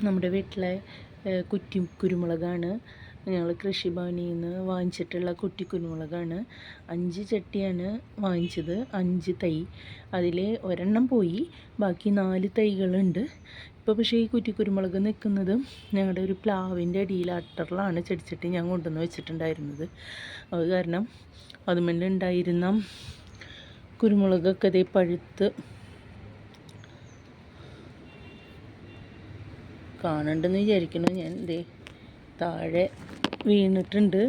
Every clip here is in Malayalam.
നമ്മുടെ വീട്ടിലെ കുറ്റി കുരുമുളകാണ്. ഞങ്ങൾ കൃഷിഭവനിൽ നിന്ന് വാങ്ങിച്ചിട്ടുള്ള കുറ്റി കുരുമുളകാണ്. 5 ചട്ടിയാണ് വാങ്ങിച്ചത്, 5 തൈ. അതിൽ ഒരെണ്ണം പോയി, ബാക്കി 4 തൈകളുണ്ട്. ഇപ്പോൾ പക്ഷേ ഈ കുറ്റി കുരുമുളക് നിൽക്കുന്നത് ഞങ്ങളുടെ ഒരു പ്ലാവിൻ്റെ അടിയിൽ അട്ടറിലാണ് ചെടിച്ചട്ടി ഞാൻ കൊണ്ടുവന്ന് വെച്ചിട്ടുണ്ടായിരുന്നത്. അത് കാരണം അതുമല്ലുണ്ടായിരുന്ന കുരുമുളകൊക്കെ അതേ പഴുത്ത് കാണണ്ടെന്ന് വിചാരിക്കുന്നു. ഞാൻ താഴെ വീണിട്ടുണ്ട്,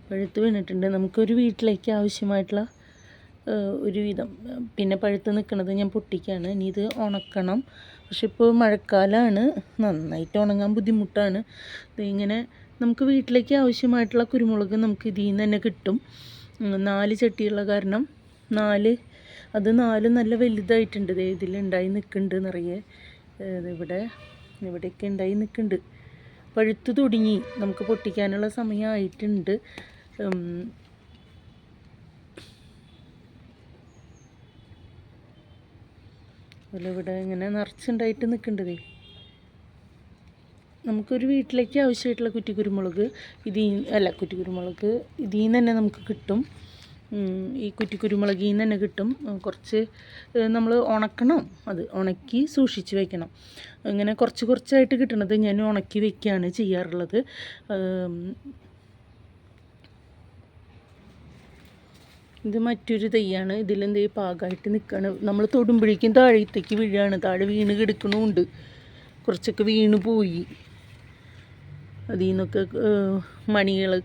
പഴുത്ത് വീണിട്ടുണ്ട്. നമുക്കൊരു വീട്ടിലേക്ക് ആവശ്യമായിട്ടുള്ള ഒരുവിധം പിന്നെ പഴുത്ത് നിൽക്കുന്നത് ഞാൻ പൊട്ടിക്കുകയാണ്. ഇനി ഇത് ഉണക്കണം. പക്ഷെ ഇപ്പോൾ മഴക്കാലമാണ്, നന്നായിട്ട് ഉണങ്ങാൻ ബുദ്ധിമുട്ടാണ്. ഇങ്ങനെ നമുക്ക് വീട്ടിലേക്ക് ആവശ്യമായിട്ടുള്ള കുരുമുളക് നമുക്ക് ഇതിൽ നിന്ന് തന്നെ കിട്ടും. 4 ചട്ടിയുള്ള കാരണം 4 നല്ല വലുതായിട്ടുണ്ട്. ഇതിലുണ്ടായി നിൽക്കുന്നുണ്ട് നിറയെ. ഇവിടെയൊക്കെ ഉണ്ടായി നിൽക്കുന്നുണ്ട്. പഴുത്ത് തുടങ്ങി, നമുക്ക് പൊട്ടിക്കാനുള്ള സമയമായിട്ടുണ്ട്. ഇവിടെ ഇങ്ങനെ നിറച്ചുണ്ടായിട്ട് നിൽക്കേണ്ടതേ. നമുക്കൊരു വീട്ടിലേക്ക് ആവശ്യമായിട്ടുള്ള കുറ്റിക്കുരുമുളക് കുറ്റിക്കുരുമുളക് ഇതിൽ നിന്ന് തന്നെ നമുക്ക് കിട്ടും. ഈ കുറ്റിക്കുരുമുളകിൽ നിന്ന് തന്നെ കിട്ടും. കുറച്ച് നമ്മൾ ഉണക്കണം, അത് ഉണക്കി സൂക്ഷിച്ച് വെക്കണം. ഇങ്ങനെ കുറച്ചായിട്ട് കിട്ടുന്നത് ഞാൻ ഉണക്കി വെക്കുകയാണ് ചെയ്യാറുള്ളത്. ഇത് മറ്റൊരു തൈയാണ്. ഇതിലെന്തേ പാകമായിട്ട് നിൽക്കുകയാണ്. നമ്മൾ തൊടുമ്പോഴേക്കും താഴത്തേക്ക് വീഴാണ്. താഴെ വീണ് കിടക്കണമുണ്ട്, കുറച്ചൊക്കെ വീണ് പോയി. അതിൽ നിന്നൊക്കെ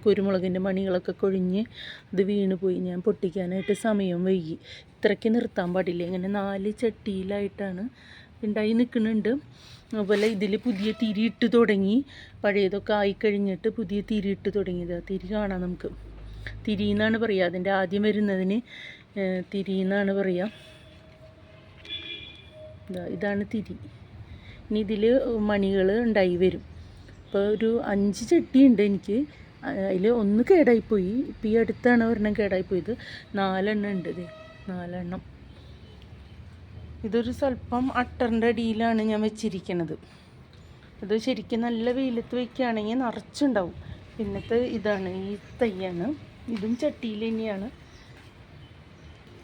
കുരുമുളകിൻ്റെ മണികളൊക്കെ കൊഴിഞ്ഞ് അത് വീണ് പോയി. ഞാൻ പൊട്ടിക്കാനായിട്ട് സമയം വൈകി. ഇത്രയ്ക്ക് നിർത്താൻ പാടില്ല. ഇങ്ങനെ 4 ചട്ടിയിലായിട്ടാണ് ഉണ്ടായി നിൽക്കുന്നുണ്ട്. അതുപോലെ ഇതിൽ പുതിയ തിരി ഇട്ട് തുടങ്ങി. പഴയതൊക്കെ ആയിക്കഴിഞ്ഞിട്ട് പുതിയ തിരി ഇട്ട് തുടങ്ങിയത്. തിരി കാണാം നമുക്ക്. തിരി എന്നാണ് പറയുക, അതിൻ്റെ ആദ്യം വരുന്നതിന് തിരി എന്നാണ് പറയുക. ഇതാണ് തിരി. ഇനി ഇതിൽ മണികൾ ഉണ്ടായി വരും. ഇപ്പോൾ ഒരു 5 ചട്ടിയുണ്ട് എനിക്ക്. അതിൽ 1 കേടായിപ്പോയി. ഇപ്പോൾ ഈ അടുത്താണ് ഒരെണ്ണം കേടായിപ്പോയത്. 4 എണ്ണം ഉണ്ട്. 4 എണ്ണം. ഇതൊരു സ്വല്പം അട്ടറിൻ്റെ അടിയിലാണ് ഞാൻ വെച്ചിരിക്കുന്നത്. അത് ശരിക്കും നല്ല വെയിലത്ത് വയ്ക്കുകയാണെങ്കിൽ നിറച്ചുണ്ടാവും. പിന്നത്തെ ഇതാണ്, ഈ തൈയാണ്. ഇതും ചട്ടിയിൽ തന്നെയാണ്.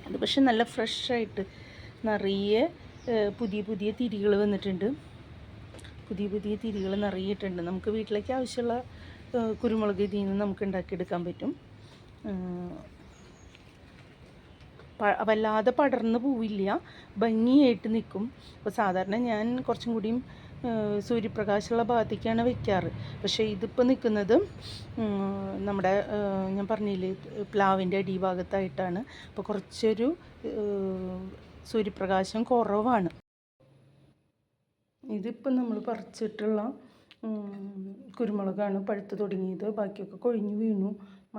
അത് പക്ഷെ നല്ല ഫ്രഷായിട്ട് നിറയെ പുതിയ തിരികൾ വന്നിട്ടുണ്ട്. പുതിയ തിരികൾ നിറയിട്ടുണ്ട്. നമുക്ക് വീട്ടിലേക്ക് ആവശ്യമുള്ള കുരുമുളക് ഇതിൽ നിന്ന് നമുക്ക് ഉണ്ടാക്കിയെടുക്കാൻ പറ്റും. വല്ലാതെ പടർന്ന് പോവില്ല, ഭംഗിയായിട്ട് നിൽക്കും. അപ്പോൾ സാധാരണ ഞാൻ കുറച്ചും കൂടിയും സൂര്യപ്രകാശമുള്ള ഭാഗത്തേക്കാണ് വെക്കാറ്. പക്ഷേ ഇതിപ്പോൾ നിൽക്കുന്നത് നമ്മുടെ ഞാൻ പറഞ്ഞില്ലേ പ്ലാവിൻ്റെ അടിഭാഗത്തായിട്ടാണ്. അപ്പോൾ കുറച്ചൊരു സൂര്യപ്രകാശം കുറവാണ്. ഇതിപ്പം നമ്മൾ പറിച്ചിട്ടുള്ള കുരുമുളകാണ് പഴുത്ത് തുടങ്ങിയത്. ബാക്കിയൊക്കെ കൊഴിഞ്ഞു വീണു.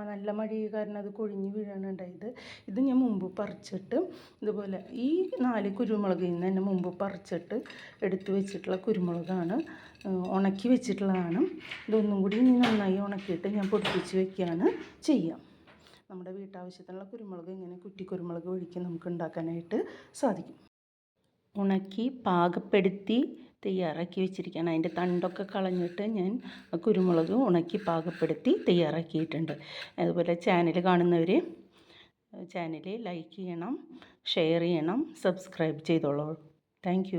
നല്ല മഴയായ കാരണം അത് കൊഴിഞ്ഞു വീഴാണ് ഉണ്ടായത്. ഇത് ഞാൻ മുമ്പ് പറിച്ചിട്ട് ഇതുപോലെ ഈ 4 കുരുമുളകിൽ നിന്ന് തന്നെ മുമ്പ് പറിച്ചിട്ട് എടുത്തു വെച്ചിട്ടുള്ള കുരുമുളകാണ്, ഉണക്കി വെച്ചിട്ടുള്ളതാണ്. ഇതൊന്നും കൂടി നന്നായി ഉണക്കിയിട്ട് ഞാൻ പൊടിപ്പിച്ച് വെക്കുകയാണ് ചെയ്യുക. നമ്മുടെ വീട്ടാവശ്യത്തിനുള്ള കുരുമുളക് ഇങ്ങനെ കുറ്റിക്കുരുമുളക് ഒഴിക്ക് നമുക്ക് ഉണ്ടാക്കാനായിട്ട് സാധിക്കും. ഉണക്കി പാകപ്പെടുത്തി തയ്യാറാക്കി വെച്ചിരിക്കുകയാണ്. അതിൻ്റെ തണ്ടൊക്കെ കളഞ്ഞിട്ട് ഞാൻ കുരുമുളക് ഉണക്കി പാകപ്പെടുത്തി തയ്യാറാക്കിയിട്ടുണ്ട്. അതുപോലെ ചാനൽ കാണുന്നവർ ചാനൽ ലൈക്ക് ചെയ്യണം, ഷെയർ ചെയ്യണം, സബ്സ്ക്രൈബ് ചെയ്തോളൂ. താങ്ക്